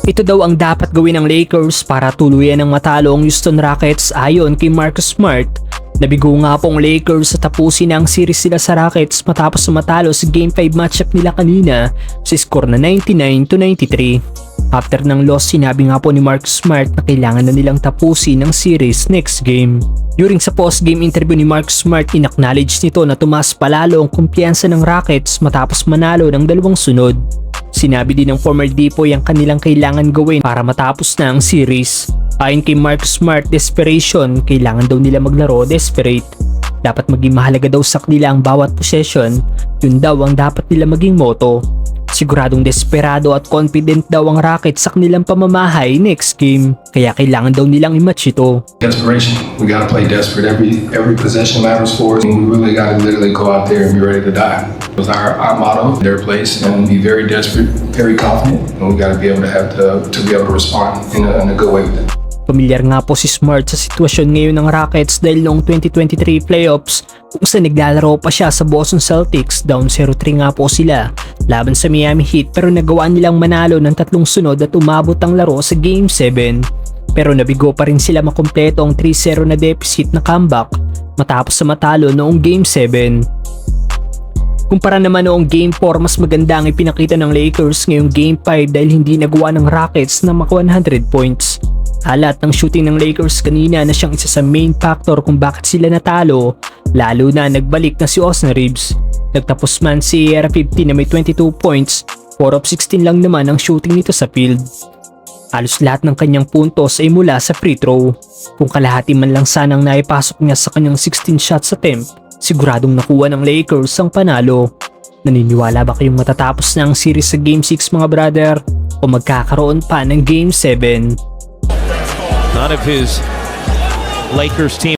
Ito daw ang dapat gawin ng Lakers para tuluyan ng matalo ang Houston Rockets ayon kay Marcus Smart. Nabigo nga po ang Lakers sa tapusin ang series nila sa Rockets matapos matalo sa Game 5 matchup nila kanina sa score na 99-93. After ng loss, sinabi nga po ni Marcus Smart na kailangan na nilang tapusin ang series next game. During sa post-game interview ni Marcus Smart, inacknowledge nito na tumaas palalo ang kumpiyansa ng Rockets matapos manalo ng dalawang sunod. Sinabi din ng former Dipoy ang kanilang kailangan gawin para matapos na ang series. Ayon kay Marcus Smart, desperation, kailangan daw nila maglaro desperate. Dapat maging mahalaga daw sa kanila ang bawat possession, yun daw ang dapat nila maging motto. Siguradong desperado at confident daw ang Rockets sa kanilang pamamahay next game, kaya kailangan daw nilang i-match ito. Desperation. We gotta play desperate. Every possession matters for us, and we really gotta literally go out there and be ready to die. It was our motto, their place, and be very desperate, very confident, and we gotta be able to be able to respond in a good way with it. Pamilyar nga po si Smart sa sitwasyon ngayon ng Rockets dahil noong 2023 playoffs kung saan naglalaro pa siya sa Boston Celtics, down 0-3 nga po sila laban sa Miami Heat, pero nagawa nilang manalo ng 3 sunod at umabot ang laro sa Game 7. Pero nabigo pa rin sila makumpleto ang 3-0 na deficit na comeback matapos sa matalo noong Game 7. Kumpara naman noong Game 4, mas maganda ang ipinakita ng Lakers ngayong Game 5 dahil hindi nagawa ng Rockets na maka 100 points. Halat ng shooting ng Lakers kanina na siyang isa sa main factor kung bakit sila natalo, lalo na nagbalik na si Austin Reeves. Nagtapos man si CR15 na may 22 points, 4 of 16 lang naman ang shooting nito sa field. Halos lahat ng kanyang puntos ay mula sa free throw. Kung kalahati man lang sanang naipasok niya sa kanyang 16 shots attempt, siguradong nakuha ng Lakers ang panalo. Naniniwala ba kayong matatapos na ang series sa Game 6 mga brother? O magkakaroon pa ng Game 7? None of his Lakers team